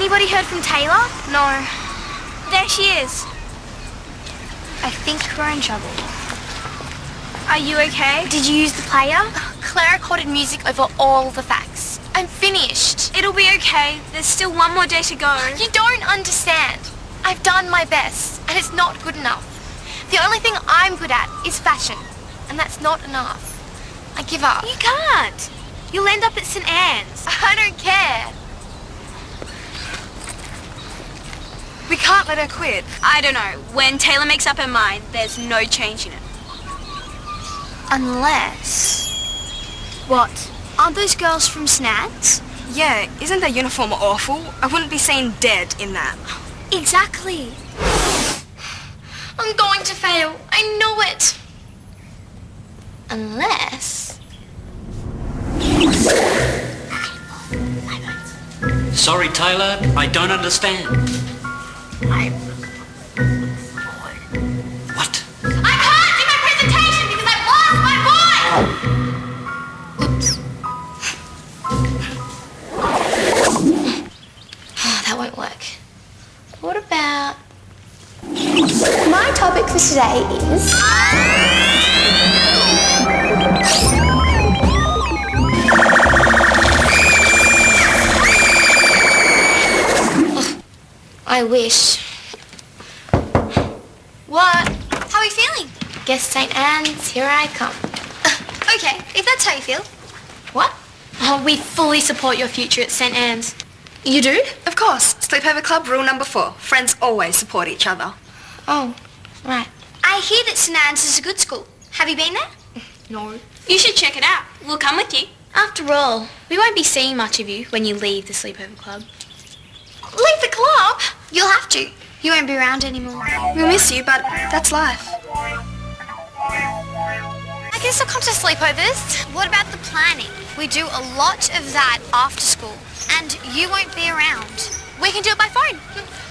Anybody heard from Tayla? No. There she is. I think we're in trouble. Are you okay? Did you use the player? Claire recorded music over all the facts. I'm finished. It'll be okay. There's still one more day to go. You don't understand. I've done my best, and it's not good enough. The only thing I'm good at is fashion, and that's not enough. I give up. You can't. You'll end up at St. Anne's. I don't care. We can't let her quit. I don't know. When Tayla makes up her mind, there's no changing it. Unless... What? Aren't those girls from Snats? Yeah, isn't their uniform awful? I wouldn't be seen dead in that. Exactly. I'm going to fail. I know it. Unless... Sorry, Tayla, I don't understand. I'm bored. What? I can't do my presentation because I've lost my boy! Oops. Oh, that won't work. What about... My topic for today is... I wish. What? How are you feeling? Guess St. Anne's, here I come. Okay, if that's how you feel. What? Oh, we fully support your future at St. Anne's. You do? Of course. Sleepover Club rule number 4. Friends always support each other. Oh, right. I hear that St. Anne's is a good school. Have you been there? No. You should check it out. We'll come with you. After all, we won't be seeing much of you when you leave the Sleepover Club. Leave the club? You'll have to. You won't be around anymore. We'll miss you, but that's life. I can still come to sleepovers. What about the planning? We do a lot of that after school, and you won't be around. We can do it by phone.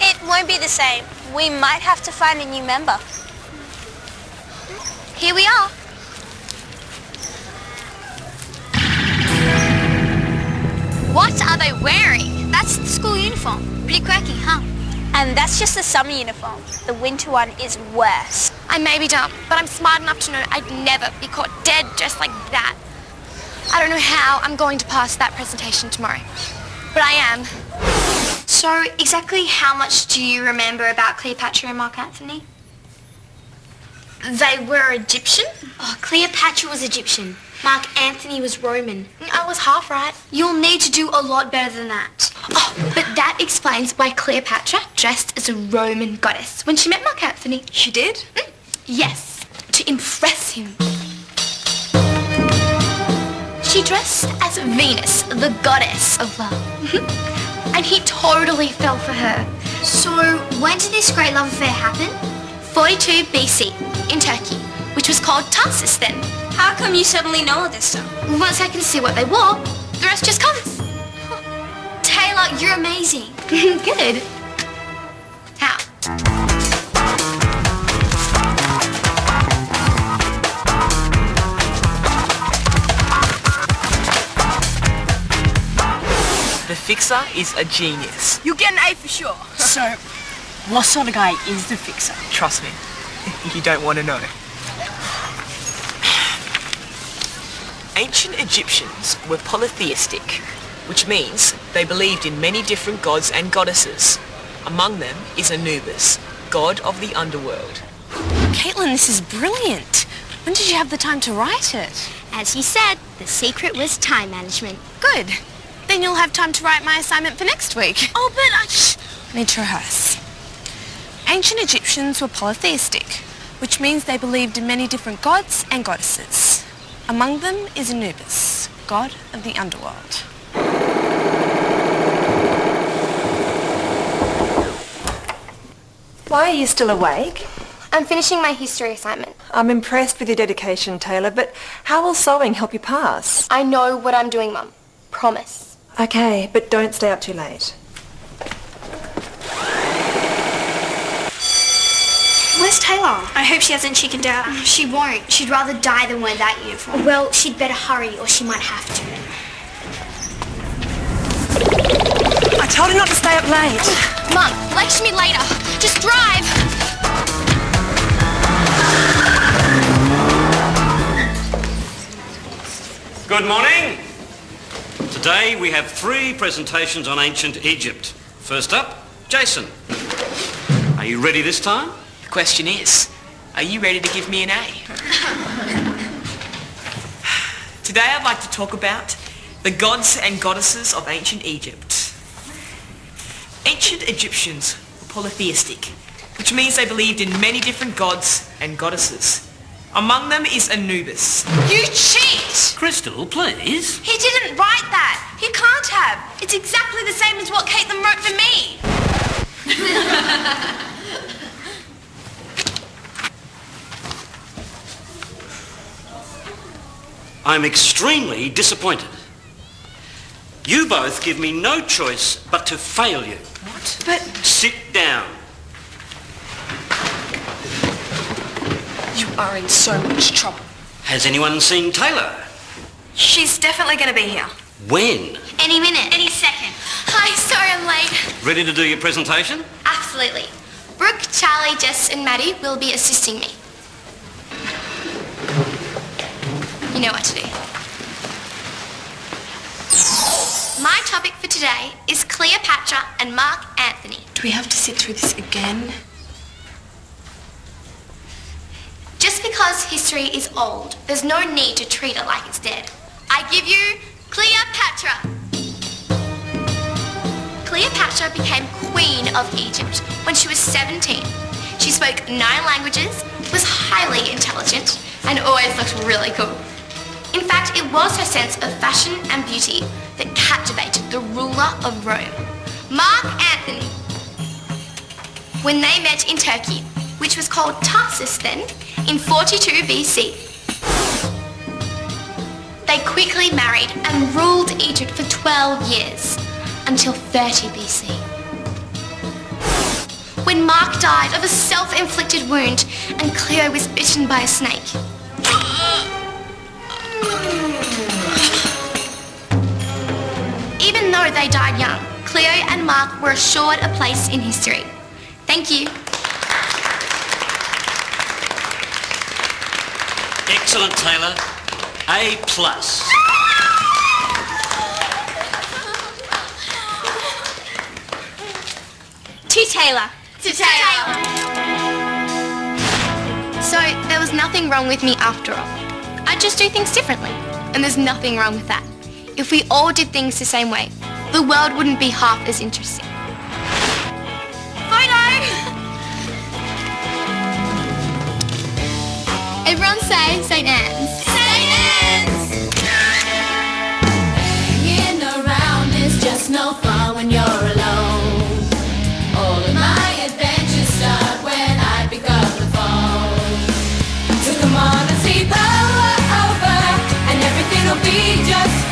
It won't be the same. We might have to find a new member. Here we are. What are they wearing? That's the school uniform. Pretty quirky, huh? And that's just the summer uniform. The winter one is worse. I may be dumb, but I'm smart enough to know I'd never be caught dead dressed like that. I don't know how I'm going to pass that presentation tomorrow, but I am. So, exactly how much do you remember about Cleopatra and Mark Antony? They were Egyptian? Oh, Cleopatra was Egyptian. Mark Antony was Roman. I was half right. You'll need to do a lot better than that. Oh, but that explains why Cleopatra dressed as a Roman goddess when she met Mark Antony. She did? Yes, to impress him. She dressed as Venus, the goddess of love. And he totally fell for her. So, when did this great love affair happen? 42 BC in Turkey, which was called Tarsus then. How come you suddenly know all this stuff? Once I can see what they wore, the rest just comes. Tayla, you're amazing. Good. How? The fixer is a genius. You'll get an A for sure. So, what sort of guy is the fixer? Trust me, you don't want to know. Ancient Egyptians were polytheistic, which means they believed in many different gods and goddesses. Among them is Anubis, god of the underworld. Caitlin, this is brilliant. When did you have the time to write it? As you said, the secret was time management. Good. Then you'll have time to write my assignment for next week. Oh, but I need to rehearse. Ancient Egyptians were polytheistic, which means they believed in many different gods and goddesses. Among them is Anubis, god of the underworld. Why are you still awake? I'm finishing my history assignment. I'm impressed with your dedication, Tayla, but how will sewing help you pass? I know what I'm doing, Mum. Promise. Okay, but don't stay up too late. where's Tayla? I hope she hasn't chickened out. She won't. She'd rather die than wear that uniform. Well, she'd better hurry or she might have to. I told told you not to stay up late. Mum, lecture me later. Just drive. Good morning. Today we have 3 presentations on ancient Egypt. First up, Jason. Are you ready this time? The question is, are you ready to give me an A? Today I'd like to talk about the gods and goddesses of ancient Egypt. Ancient Egyptians were polytheistic, which means they believed in many different gods and goddesses. Among them is Anubis. You cheat! Crystal, please. He didn't write that. He can't have. It's exactly the same as what Caitlin wrote for me. I'm extremely disappointed. You both give me no choice but to fail you. What? But Sit down. You are in so much trouble. Has anyone seen Tayla? she's definitely going to be here. When? Any minute. Any second. Hi, sorry I'm late. Ready to do your presentation? Absolutely. Brooke, Charlie, Jess and Maddie will be assisting me. You know what to do. My topic for today is Cleopatra and Mark Antony. Do we have to sit through this again? Just because history is old, there's no need to treat it like it's dead. I give you Cleopatra. Cleopatra became Queen of Egypt when she was 17. She spoke 9 languages, was highly intelligent, and always looked really cool. In fact, it was her sense of fashion and beauty that captivated the ruler of Rome, Mark Antony. When they met in Turkey, which was called Tarsus then, in 42 BC. They quickly married and ruled Egypt for 12 years, until 30 BC. When Mark died of a self-inflicted wound and Cleo was bitten by a snake. Even though they died young, Cleo and Mark were assured a place in history. Thank you. Excellent, Tayla. A+. To Tayla. To Tayla. So there was nothing wrong with me after all. I just do things differently, and there's nothing wrong with that. If we all did things the same way, the world wouldn't be half as interesting. Photo! Everyone say St. Anne's. St. Anne's! Hanging around is just no fun when you're alone. All of my adventures start when I pick up the phone. So come on and sleep over, and everything will be just